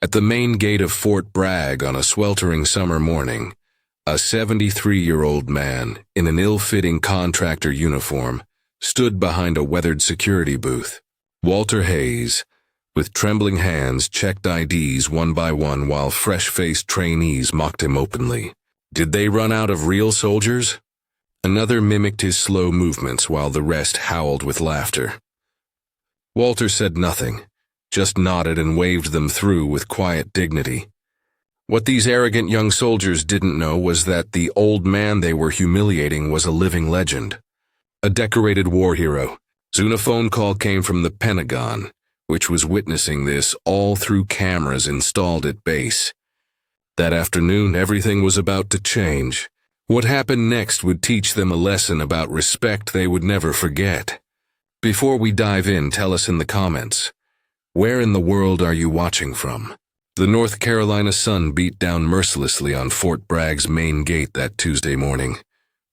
At the main gate of Fort Bragg on a sweltering summer morning, a 73-year-old man in an ill-fitting contractor uniform stood behind a weathered security booth. Walter Hayes, with trembling hands, checked IDs one by one while fresh-faced trainees mocked him openly. Did they run out of real soldiers? Another mimicked his slow movements while the rest howled with laughter. Walter said nothing, just nodded and waved them through with quiet dignity. What these arrogant young soldiers didn't know was that the old man they were humiliating was a living legend. A decorated war hero. Soon a phone call came from the Pentagon, which was witnessing this all through cameras installed at base. That afternoon, everything was about to change. What happened next would teach them a lesson about respect they would never forget. Before we dive in, tell us in the comments, where in the world are you watching from? The North Carolina sun beat down mercilessly on Fort Bragg's main gate that Tuesday morning,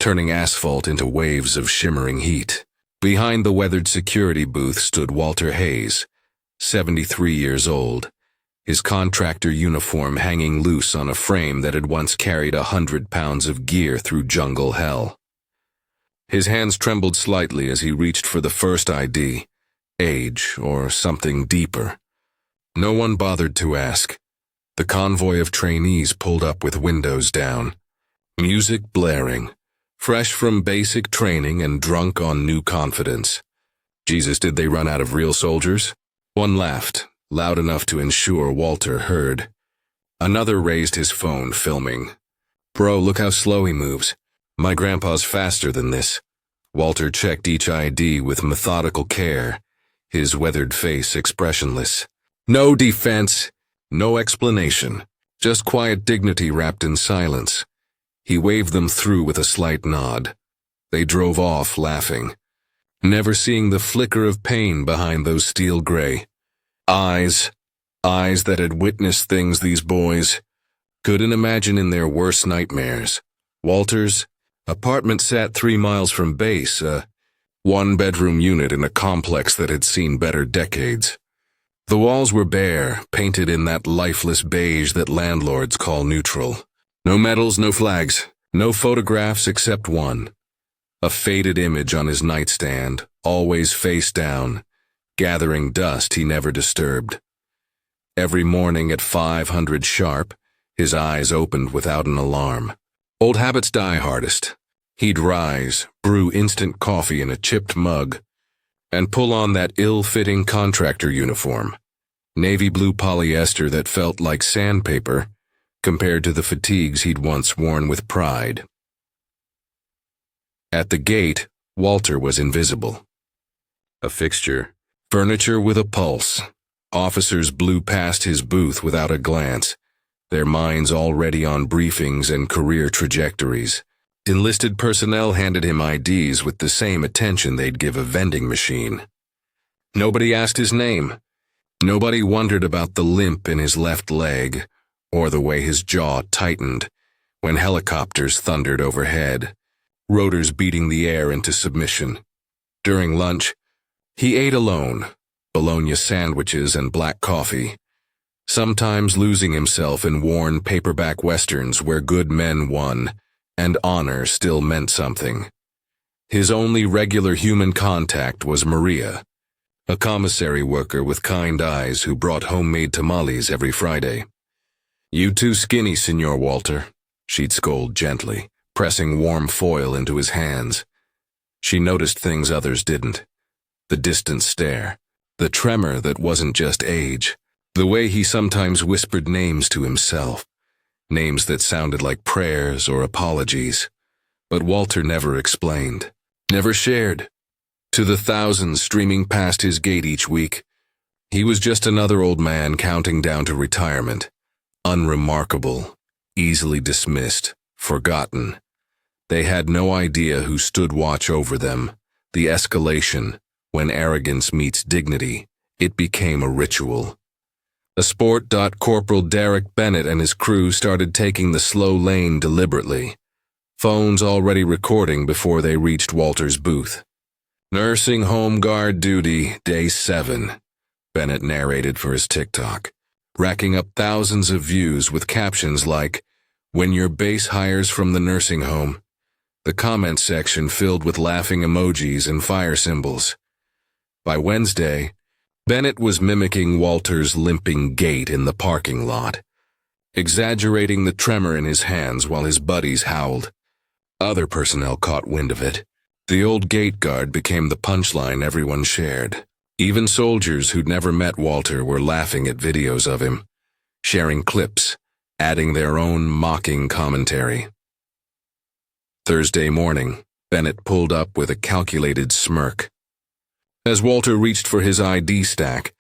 turning asphalt into waves of shimmering heat. Behind the weathered security booth stood Walter Hayes, 73 years old, his contractor uniform hanging loose on a frame that had once carried 100 pounds of gear through jungle hell. His hands trembled slightly as he reached for the first ID, age or something deeper. No one bothered to ask. The convoy of trainees pulled up with windows down, music blaring, fresh from basic training and drunk on new confidence. Jesus, did they run out of real soldiers? One laughed, loud enough to ensure Walter heard. Another raised his phone, filming. Bro, look how slow he moves. My grandpa's faster than this. Walter checked each ID with methodical care, his weathered face expressionless. No defense, no explanation, just quiet dignity wrapped in silence. He waved them through with a slight nod. They drove off, laughing, never seeing the flicker of pain behind those steel gray eyes that had witnessed things these boys couldn't imagine in their worst nightmares. Walter's apartment sat 3 miles from base, a one-bedroom unit in a complex that had seen better decades. The walls were bare, painted in that lifeless beige that landlords call neutral. No medals, no flags, no photographs except one. A faded image on his nightstand, always face down, gathering dust he never disturbed. Every morning at 500 sharp, his eyes opened without an alarm. Old habits die hardest. He'd rise, brew instant coffee in a chipped mug, and pull on that ill-fitting contractor uniform, navy blue polyester that felt like sandpaper compared to the fatigues he'd once worn with pride. At the gate, Walter was invisible. A fixture, furniture with a pulse. Officers blew past his booth without a glance, their minds already on briefings and career trajectories. Enlisted personnel handed him IDs with the same attention they'd give a vending machine. Nobody asked his name. Nobody wondered about the limp in his left leg, or the way his jaw tightened when helicopters thundered overhead, rotors beating the air into submission. During lunch, he ate alone, bologna sandwiches and black coffee, sometimes losing himself in worn paperback westerns where good men won and honor still meant something. His only regular human contact was Maria, a commissary worker with kind eyes who brought homemade tamales every Friday. "You too skinny, Senor Walter," she'd scold gently, pressing warm foil into his hands. She noticed things others didn't. The distant stare, the tremor that wasn't just age, the way he sometimes whispered names to himself. Names that sounded like prayers or apologies. But Walter never explained, never shared. To the thousands streaming past his gate each week, he was just another old man counting down to retirement. Unremarkable, easily dismissed, forgotten. They had no idea who stood watch over them. The escalation, when arrogance meets dignity, it became a ritual. A sport. Corporal Derek Bennett and his crew started taking the slow lane deliberately, phones already recording before they reached Walter's booth. "Nursing home guard duty, day 7, Bennett narrated for his TikTok. racking up thousands of views with captions like, "When your base hires from the nursing home." The comment section filled with laughing emojis and fire symbols. By Wednesday, Bennett was mimicking Walter's limping gait in the parking lot, exaggerating the tremor in his hands while his buddies howled. Other personnel caught wind of it. The old gate guard became the punchline everyone shared. Even soldiers who'd never met Walter were laughing at videos of him, sharing clips, adding their own mocking commentary. Thursday morning, Bennett pulled up with a calculated smirk. As Walter reached for his ID stack,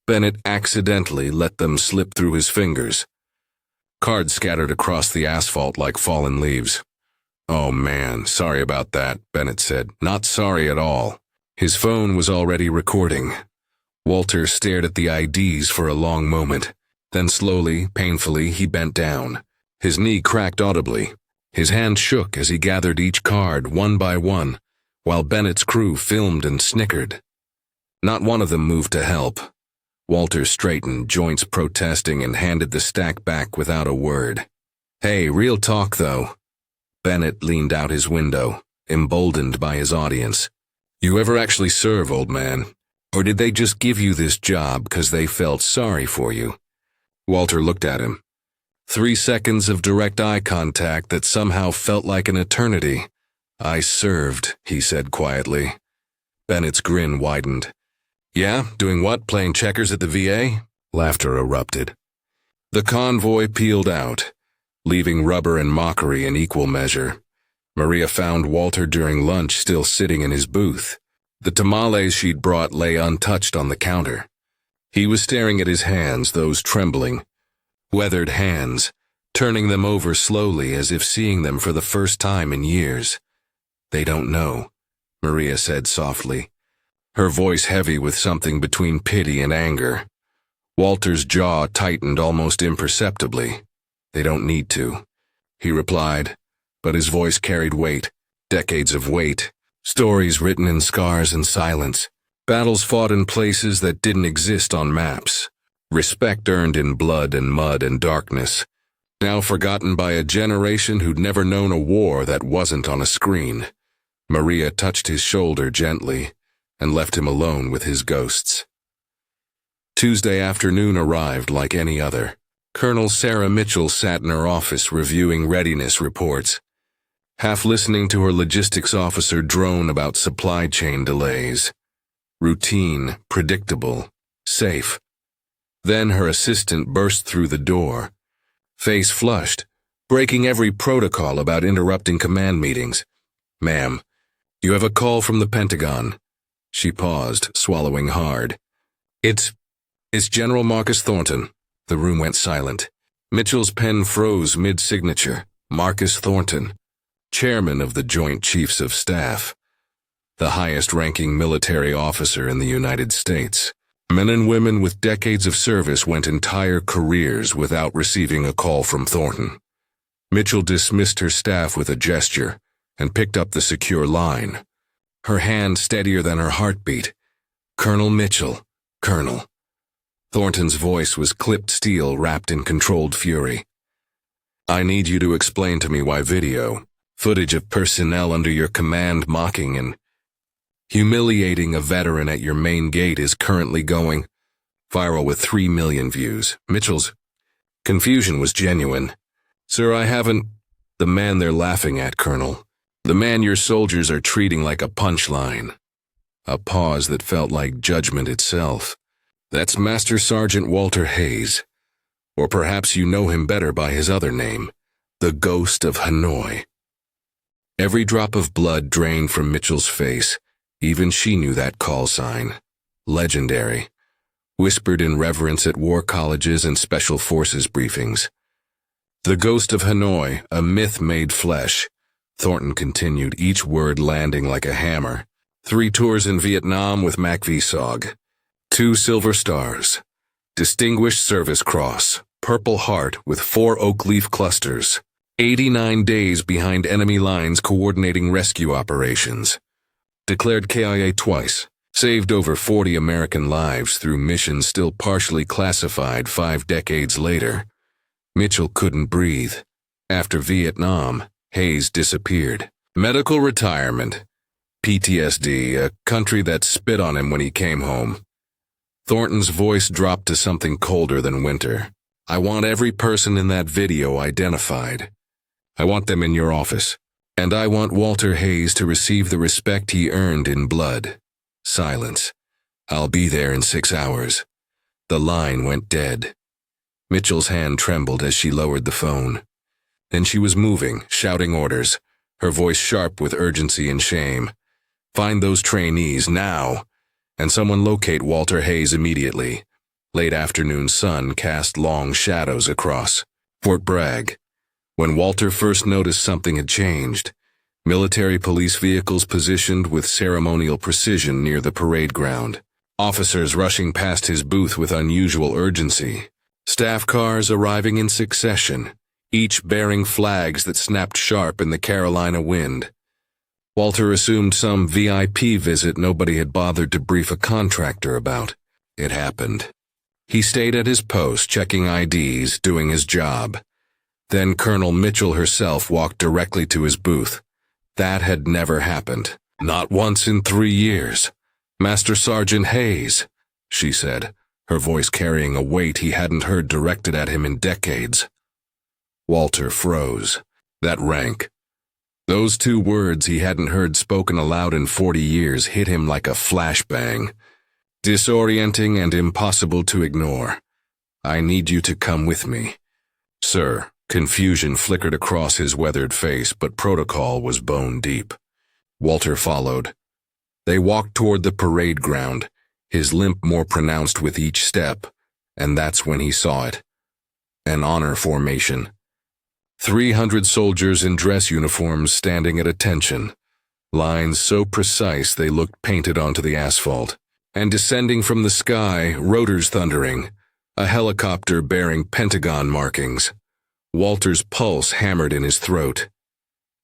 Bennett accidentally let them slip through his fingers. Cards scattered across the asphalt like fallen leaves. "Oh man, sorry about that," Bennett said. "Not sorry at all." His phone was already recording. Walter stared at the IDs for a long moment. Then slowly, painfully, he bent down. His knee cracked audibly. His hand shook as he gathered each card one by one, while Bennett's crew filmed and snickered. Not one of them moved to help. Walter straightened, joints protesting, and handed the stack back without a word. "Hey, real talk though." Bennett leaned out his window, emboldened by his audience. "You ever actually serve, old man? Or did they just give you this job because they felt sorry for you?" Walter looked at him. 3 seconds of direct eye contact that somehow felt like an eternity. "I served," he said quietly. Bennett's grin widened. "Yeah? Doing what? Playing checkers at the VA?" Laughter erupted. The convoy peeled out, leaving Rubber and Mockery in equal measure. Maria found Walter during lunch still sitting in his booth. The tamales she'd brought lay untouched on the counter. He was staring at his hands, those trembling, weathered hands, turning them over slowly as if seeing them for the first time in years. "They don't know," Maria said softly, her voice heavy with something between pity and anger. Walter's jaw tightened almost imperceptibly. "They don't need to," he replied, but his voice carried weight, decades of weight, stories written in scars and silence, battles fought in places that didn't exist on maps. Respect earned in blood and mud and darkness, now forgotten by a generation who'd never known a war that wasn't on a screen. Maria touched his shoulder gently and left him alone with his ghosts. Tuesday afternoon arrived like any other. Colonel Sarah Mitchell sat in her office reviewing readiness reports, half listening to her logistics officer drone about supply chain delays. Routine, predictable, safe. Then her assistant burst through the door, face flushed, breaking every protocol about interrupting command meetings. "Ma'am, you have a call from the Pentagon." She paused, swallowing hard. It's General Marcus Thornton." The room went silent. Mitchell's pen froze mid-signature. Marcus Thornton, chairman of the Joint Chiefs of Staff, the highest-ranking military officer in the United States. Men and women with decades of service went entire careers without receiving a call from Thornton. Mitchell dismissed her staff with a gesture and picked up the secure line, her hand steadier than her heartbeat. "Colonel Mitchell, Colonel." Thornton's voice was clipped steel wrapped in controlled fury. "I need you to explain to me why video, footage of personnel under your command mocking and humiliating a veteran at your main gate is currently going viral with 3 million views." Mitchell's confusion was genuine. "Sir, I haven't—" "The man they're laughing at, Colonel. The man your soldiers are treating like a punchline." A pause that felt like judgment itself. "That's Master Sergeant Walter Hayes. Or perhaps you know him better by his other name, the Ghost of Hanoi." Every drop of blood drained from Mitchell's face. Even she knew that call sign. Legendary. Whispered in reverence at war colleges and special forces briefings. "The Ghost of Hanoi, a myth made flesh," Thornton continued, each word landing like a hammer. 3 tours in Vietnam with MacVsog. 2 Silver Stars. Distinguished Service Cross. Purple Heart with 4 oak leaf clusters. 89 days behind enemy lines coordinating rescue operations. Declared KIA twice. Saved over 40 American lives through missions still partially classified 5 decades later. Mitchell couldn't breathe. After Vietnam, Hayes disappeared. Medical retirement. PTSD, a country that spit on him when he came home. Thornton's voice dropped to something colder than winter. I want every person in that video identified. I want them in your office. And I want Walter Hayes to receive the respect he earned in blood. Silence. I'll be there in 6 hours. The line went dead. Mitchell's hand trembled as she lowered the phone. Then she was moving, shouting orders, her voice sharp with urgency and shame. Find those trainees now, and someone locate Walter Hayes immediately. Late afternoon sun cast long shadows across Fort Bragg. When Walter first noticed something had changed, military police vehicles positioned with ceremonial precision near the parade ground. Officers rushing past his booth with unusual urgency. Staff cars arriving in succession, each bearing flags that snapped sharp in the Carolina wind. Walter assumed some VIP visit nobody had bothered to brief a contractor about. It happened. He stayed at his post, checking IDs, doing his job. Then Colonel Mitchell herself walked directly to his booth. That had never happened. Not once in 3 years. Master Sergeant Hayes, she said, her voice carrying a weight he hadn't heard directed at him in decades. Walter froze. That rank. Those 2 words he hadn't heard spoken aloud in 40 years hit him like a flashbang. Disorienting and impossible to ignore. I need you to come with me. Sir. Confusion flickered across his weathered face, but protocol was bone deep. Walter followed. They walked toward the parade ground, his limp more pronounced with each step, and that's when he saw it. An honor formation. 300 soldiers in dress uniforms standing at attention, lines so precise they looked painted onto the asphalt. And descending from the sky, rotors thundering, a helicopter bearing Pentagon markings. Walter's pulse hammered in his throat.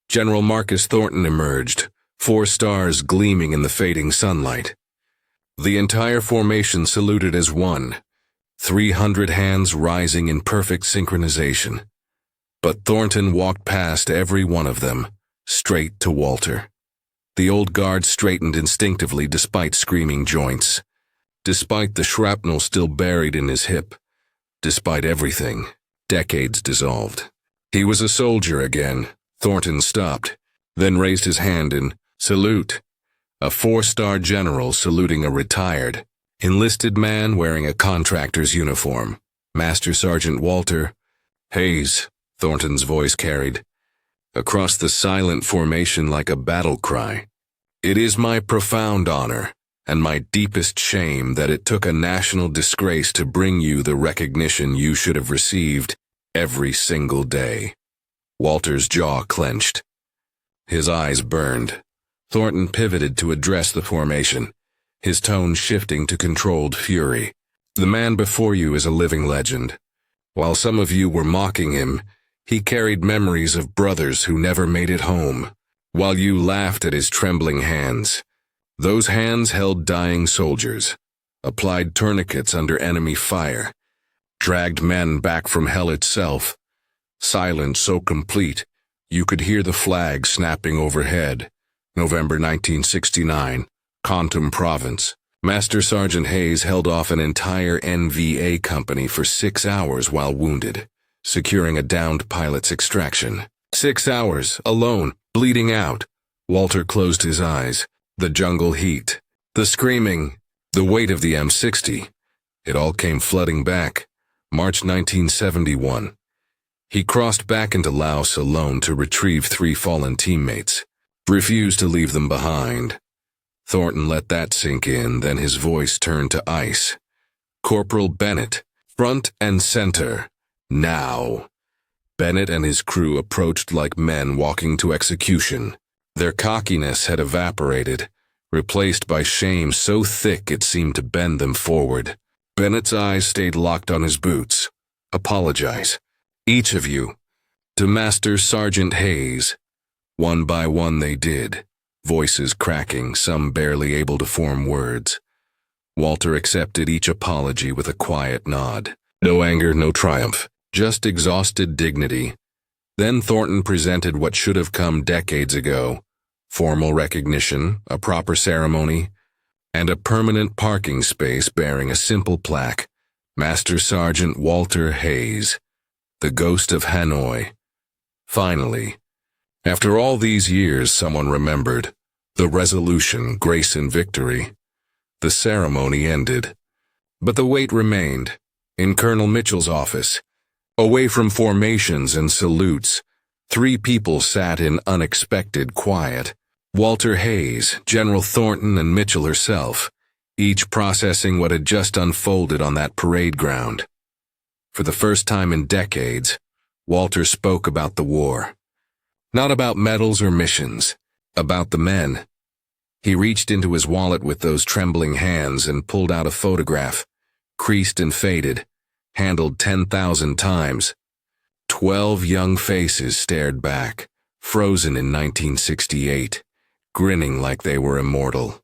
General Marcus Thornton emerged, 4 stars gleaming in the fading sunlight. The entire formation saluted as one, 300 hands rising in perfect synchronization. But Thornton walked past every one of them, straight to Walter. The old guard straightened instinctively despite screaming joints, despite the shrapnel still buried in his hip, despite everything. Decades dissolved. He was a soldier again. Thornton stopped, then raised his hand in salute. A 4-star general saluting a retired, enlisted man wearing a contractor's uniform. Master Sergeant Walter Hayes, Thornton's voice carried, across the silent formation like a battle cry. It is my profound honor and my deepest shame that it took a national disgrace to bring you the recognition you should have received every single day. Walter's jaw clenched. His eyes burned. Thornton pivoted to address the formation, his tone shifting to controlled fury. The man before you is a living legend. While some of you were mocking him, he carried memories of brothers who never made it home. While you laughed at his trembling hands, those hands held dying soldiers, applied tourniquets under enemy fire, dragged men back from hell itself. Silence so complete, you could hear the flag snapping overhead. November 1969, Kontum Province. Master Sergeant Hayes held off an entire NVA company for 6 hours while wounded, securing a downed pilot's extraction. 6 hours, alone, bleeding out. Walter closed his eyes. The jungle heat, the screaming, the weight of the M60. It all came flooding back. March 1971. He crossed back into Laos alone to retrieve 3 fallen teammates. Refused to leave them behind. Thornton let that sink in, then his voice turned to ice. Corporal Bennett, front and center. Now. Bennett and his crew approached like men walking to execution. Their cockiness had evaporated, replaced by shame so thick it seemed to bend them forward. Bennett's eyes stayed locked on his boots. Apologize. Each of you. To Master Sergeant Hayes. One by one they did. voices cracking, some barely able to form words. Walter accepted each apology with a quiet nod. No anger, no triumph, just exhausted dignity. Then Thornton presented what should have come decades ago: formal recognition, a proper ceremony, and a permanent parking space bearing a simple plaque: Master Sergeant Walter Hayes, the Ghost of Hanoi. Finally, after all these years, someone remembered. The resolution, grace and victory. The ceremony ended. But the wait remained. In Colonel Mitchell's office, away from formations and salutes, 3 people sat in unexpected quiet. Walter Hayes, General Thornton, and Mitchell herself, each processing what had just unfolded on that parade ground. For the first time in decades, Walter spoke about the war. Not about medals or missions, about the men. He reached into his wallet with those trembling hands and pulled out a photograph, creased and faded, handled 10,000 times. 12 young faces stared back, frozen in 1968, grinning like they were immortal.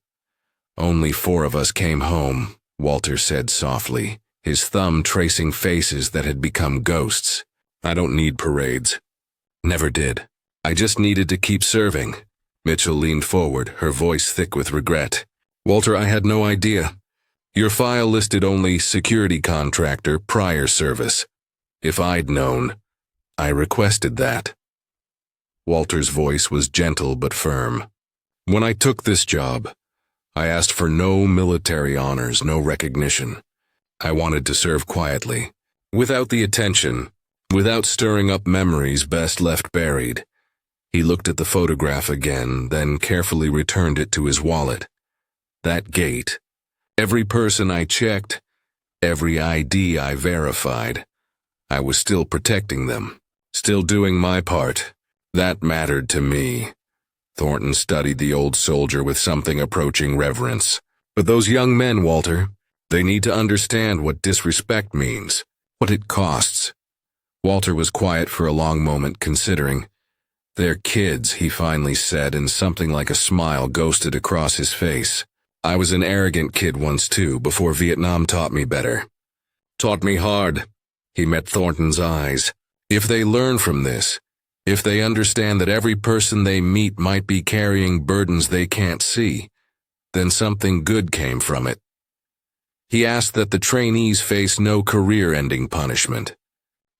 "Only 4 of us came home," Walter said softly, his thumb tracing faces that had become ghosts. "I don't need parades. Never did. I just needed to keep serving." Mitchell leaned forward, her voice thick with regret. "Walter, I had no idea. Your file listed only security contractor, prior service. If I'd known, I requested that." Walter's voice was gentle but firm. "When I took this job, I asked for no military honors, no recognition. I wanted to serve quietly, without the attention, without stirring up memories best left buried." He looked at the photograph again, then carefully returned it to his wallet. "That gate. Every person I checked, every ID I verified, I was still protecting them, still doing my part. That mattered to me." Thornton studied the old soldier with something approaching reverence. "But those young men, Walter, they need to understand what disrespect means, what it costs." Walter was quiet for a long moment, considering. "They're kids," he finally said, and something like a smile ghosted across his face. "I was an arrogant kid once too, before Vietnam taught me better. Taught me hard." He met Thornton's eyes. "If they learn from this, if they understand that every person they meet might be carrying burdens they can't see, then something good came from it." He asked that the trainees face no career-ending punishment.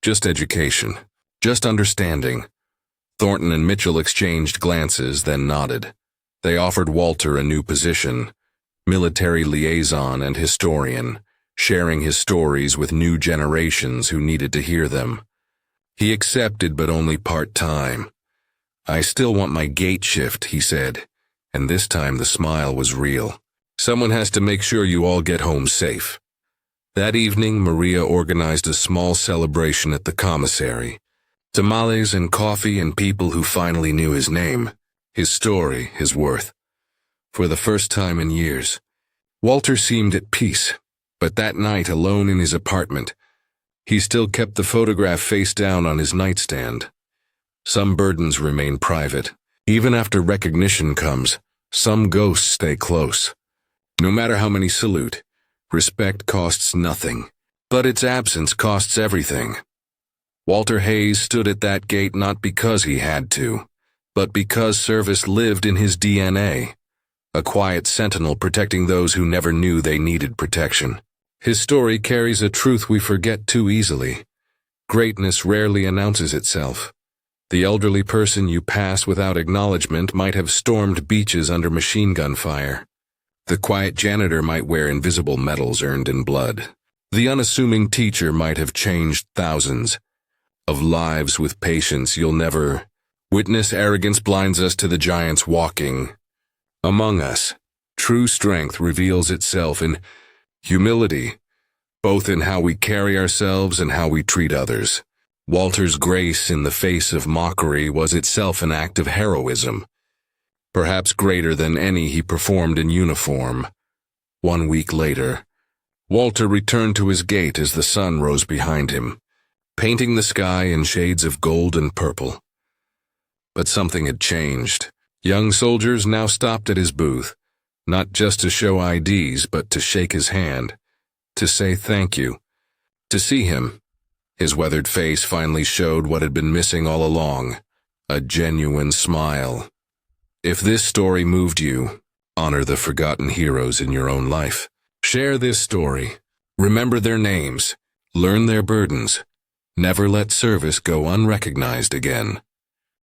Just education, just understanding. Thornton and Mitchell exchanged glances, then nodded. They offered Walter a new position: military liaison and historian, sharing his stories with new generations who needed to hear them. He accepted, but only part-time. "I still want my gate shift," he said, and this time the smile was real. "Someone has to make sure you all get home safe." That evening, Maria organized a small celebration at the commissary. Tamales and coffee and people who finally knew his name, his story, his worth. For the first time in years, Walter seemed at peace, but that night, alone in his apartment, he still kept the photograph face down on his nightstand. Some burdens remain private. Even after recognition comes, some ghosts stay close. No matter how many salute, respect costs nothing, but its absence costs everything. Walter Hayes stood at that gate not because he had to, but because service lived in his DNA. A quiet sentinel protecting those who never knew they needed protection. His story carries a truth we forget too easily. Greatness rarely announces itself. The elderly person you pass without acknowledgement might have stormed beaches under machine gun fire. The quiet janitor might wear invisible medals earned in blood. The unassuming teacher might have changed thousands of lives with patience you'll never witness. Arrogance blinds us to the giants walking among us. True strength reveals itself in humility, both in how we carry ourselves and how we treat others. Walter's grace in the face of mockery was itself an act of heroism, perhaps greater than any he performed in uniform. 1 week later, Walter returned to his gate as the sun rose behind him, painting the sky in shades of gold and purple. But something had changed. Young soldiers now stopped at his booth, not just to show IDs, but to shake his hand, to say thank you. To see him, his weathered face finally showed what had been missing all along, a genuine smile. If this story moved you, honor the forgotten heroes in your own life. Share this story. Remember their names. Learn their burdens. Never let service go unrecognized again.